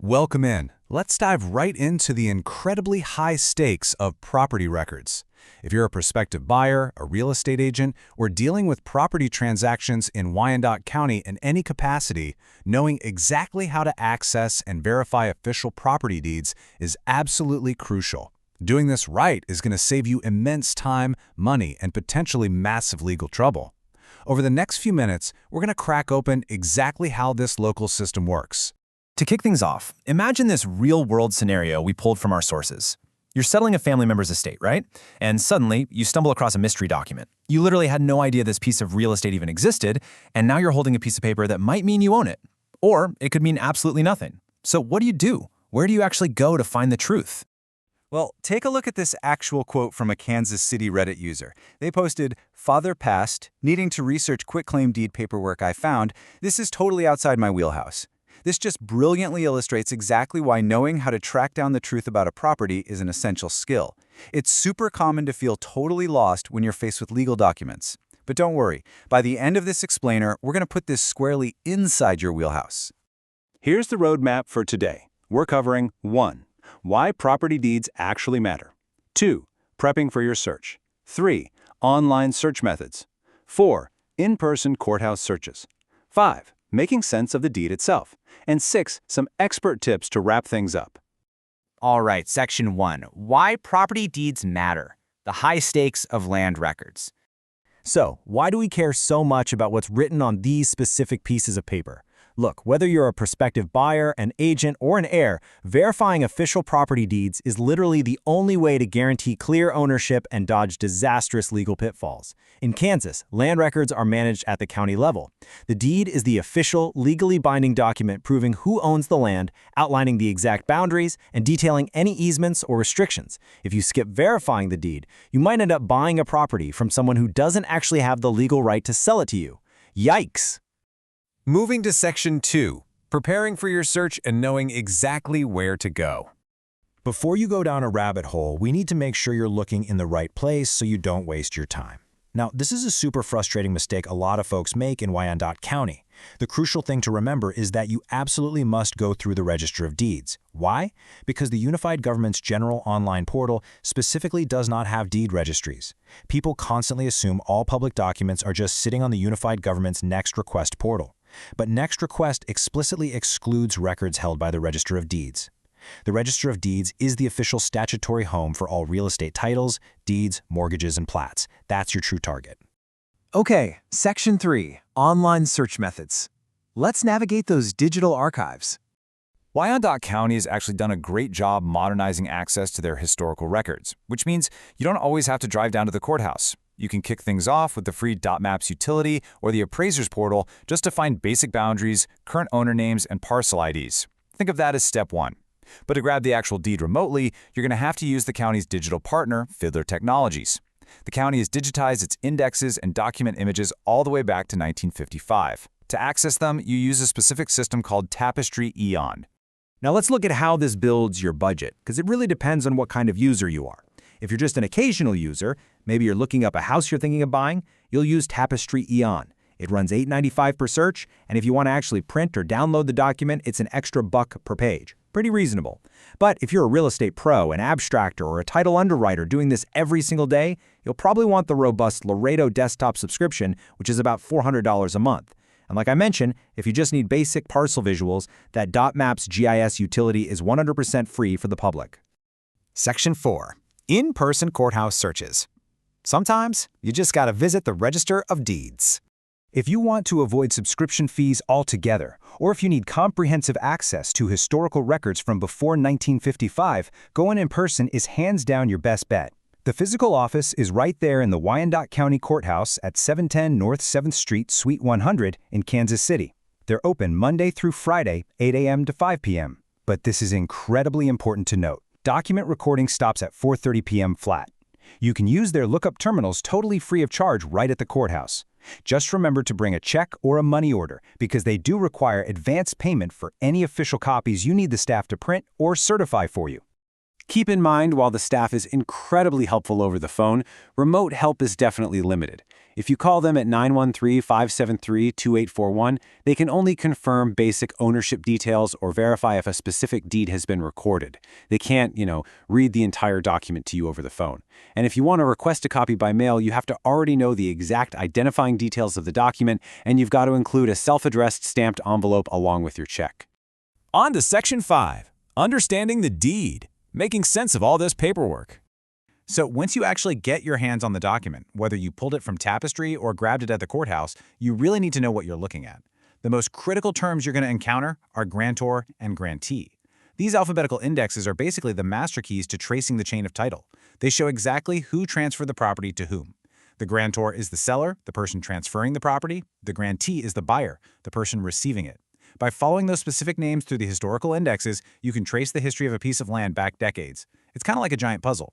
Welcome in. Let's dive right into the incredibly high stakes of property records. If you're a prospective buyer, a real estate agent, or dealing with property transactions in Wyandotte County in any capacity, knowing exactly how to access and verify official property deeds is absolutely crucial. Doing this right is going to save you immense time, money, and potentially massive legal trouble. Over the next few minutes, we're going to crack open exactly how this local system works. To kick things off, imagine this real-world scenario we pulled from our sources. You're settling a family member's estate, right? And suddenly, you stumble across a mystery document. You literally had no idea this piece of real estate even existed, and now you're holding a piece of paper that might mean you own it. Or it could mean absolutely nothing. So what do you do? Where do you actually go to find the truth? Well, take a look at this actual quote from a Kansas City Reddit user. They posted, "Father passed, needing to research quitclaim deed paperwork I found. This is totally outside my wheelhouse." This just brilliantly illustrates exactly why knowing how to track down the truth about a property is an essential skill. It's super common to feel totally lost when you're faced with legal documents. But don't worry, by the end of this explainer, we're going to put this squarely inside your wheelhouse. Here's the roadmap for today. We're covering 1. Why property deeds actually matter. 2. Prepping for your search. 3. Online search methods. 4. In-person courthouse searches. 5. Making sense of the deed itself. And 6. Some expert tips to wrap things up. All right, Section 1. Why property deeds matter. The high stakes of land records. So, why do we care so much about what's written on these specific pieces of paper? Look, whether you're a prospective buyer, an agent, or an heir, verifying official property deeds is literally the only way to guarantee clear ownership and dodge disastrous legal pitfalls. In Kansas, land records are managed at the county level. The deed is the official, legally binding document proving who owns the land, outlining the exact boundaries, and detailing any easements or restrictions. If you skip verifying the deed, you might end up buying a property from someone who doesn't actually have the legal right to sell it to you. Yikes! Moving to Section 2, preparing for your search and knowing exactly where to go. Before you go down a rabbit hole, we need to make sure you're looking in the right place so you don't waste your time. Now, this is a super frustrating mistake a lot of folks make in Wyandotte County. The crucial thing to remember is that you absolutely must go through the Register of Deeds. Why? Because the Unified Government's general online portal specifically does not have deed registries. People constantly assume all public documents are just sitting on the Unified Government's Next Request portal. But Next Request explicitly excludes records held by the Register of Deeds. The Register of Deeds is the official statutory home for all real estate titles, deeds, mortgages, and plats. That's your true target. Okay, Section 3, Online Search Methods. Let's navigate those digital archives. Wyandotte County has actually done a great job modernizing access to their historical records, which means you don't always have to drive down to the courthouse. You can kick things off with the free .maps utility or the appraiser's portal just to find basic boundaries, current owner names, and parcel IDs. Think of that as step 1. But to grab the actual deed remotely, you're going to have to use the county's digital partner, Fiddler Technologies. The county has digitized its indexes and document images all the way back to 1955. To access them, you use a specific system called Tapestry Eon. Now let's look at how this builds your budget, because it really depends on what kind of user you are. If you're just an occasional user, maybe you're looking up a house you're thinking of buying, you'll use Tapestry Eon. It runs $8.95 per search, and if you want to actually print or download the document, it's an extra $1 per page. Pretty reasonable. But if you're a real estate pro, an abstractor, or a title underwriter doing this every single day, you'll probably want the robust Laredo desktop subscription, which is about $400 a month. And like I mentioned, if you just need basic parcel visuals, that .maps GIS utility is 100% free for the public. Section 4. In-person courthouse searches. Sometimes, you just gotta visit the Register of Deeds. If you want to avoid subscription fees altogether, or if you need comprehensive access to historical records from before 1955, going in person is hands down your best bet. The physical office is right there in the Wyandotte County Courthouse at 710 North 7th Street, Suite 100 in Kansas City. They're open Monday through Friday, 8 a.m. to 5 p.m. But this is incredibly important to note. Document recording stops at 4:30 p.m. flat. You can use their lookup terminals totally free of charge right at the courthouse. Just remember to bring a check or a money order because they do require advance payment for any official copies you need the staff to print or certify for you. Keep in mind, while the staff is incredibly helpful over the phone, remote help is definitely limited. If you call them at 913-573-2841, they can only confirm basic ownership details or verify if a specific deed has been recorded. They can't, read the entire document to you over the phone. And if you want to request a copy by mail, you have to already know the exact identifying details of the document, and you've got to include a self-addressed stamped envelope along with your check. On to Section 5, Understanding the Deed, making sense of all this paperwork. So once you actually get your hands on the document, whether you pulled it from Tapestry or grabbed it at the courthouse, you really need to know what you're looking at. The most critical terms you're going to encounter are grantor and grantee. These alphabetical indexes are basically the master keys to tracing the chain of title. They show exactly who transferred the property to whom. The grantor is the seller, the person transferring the property. The grantee is the buyer, the person receiving it. By following those specific names through the historical indexes, you can trace the history of a piece of land back decades. It's kind of like a giant puzzle.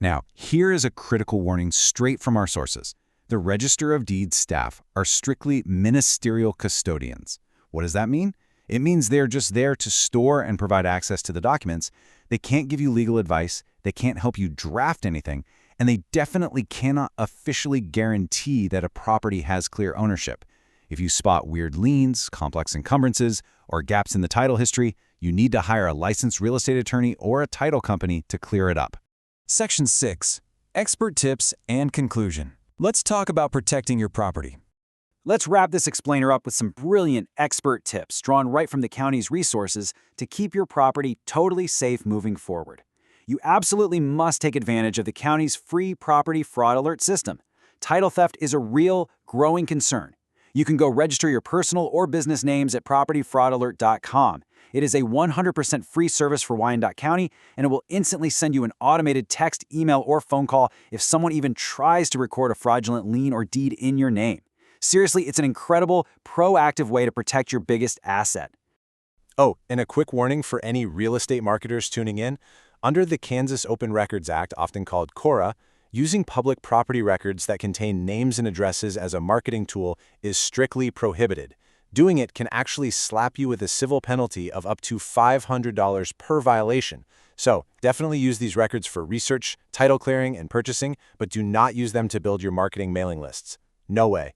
Now, here is a critical warning straight from our sources. The Register of Deeds staff are strictly ministerial custodians. What does that mean? It means they're just there to store and provide access to the documents. They can't give you legal advice, they can't help you draft anything, and they definitely cannot officially guarantee that a property has clear ownership. If you spot weird liens, complex encumbrances, or gaps in the title history, you need to hire a licensed real estate attorney or a title company to clear it up. Section 6. Expert Tips and Conclusion. Let's talk about protecting your property. Let's wrap this explainer up with some brilliant expert tips drawn right from the county's resources to keep your property totally safe moving forward. You absolutely must take advantage of the county's free property fraud alert system. Title theft is a real, growing concern. You can go register your personal or business names at propertyfraudalert.com. It is a 100% free service for Wyandotte County, and it will instantly send you an automated text, email, or phone call if someone even tries to record a fraudulent lien or deed in your name. Seriously, it's an incredible, proactive way to protect your biggest asset. Oh, and a quick warning for any real estate marketers tuning in. Under the Kansas Open Records Act, often called KORA, using public property records that contain names and addresses as a marketing tool is strictly prohibited. Doing it can actually slap you with a civil penalty of up to $500 per violation. So definitely use these records for research, title clearing, and purchasing, but do not use them to build your marketing mailing lists. No way.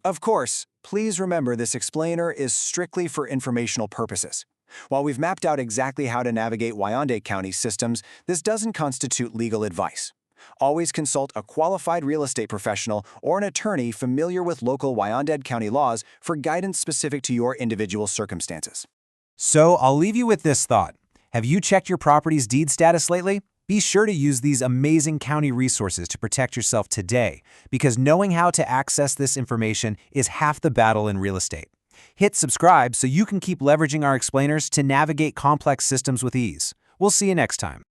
Of course, please remember this explainer is strictly for informational purposes. While we've mapped out exactly how to navigate Wyandotte County systems, this doesn't constitute legal advice. Always consult a qualified real estate professional or an attorney familiar with local Wyandotte County laws for guidance specific to your individual circumstances. So I'll leave you with this thought. Have you checked your property's deed status lately? Be sure to use these amazing county resources to protect yourself today, because knowing how to access this information is half the battle in real estate. Hit subscribe so you can keep leveraging our explainers to navigate complex systems with ease. We'll see you next time.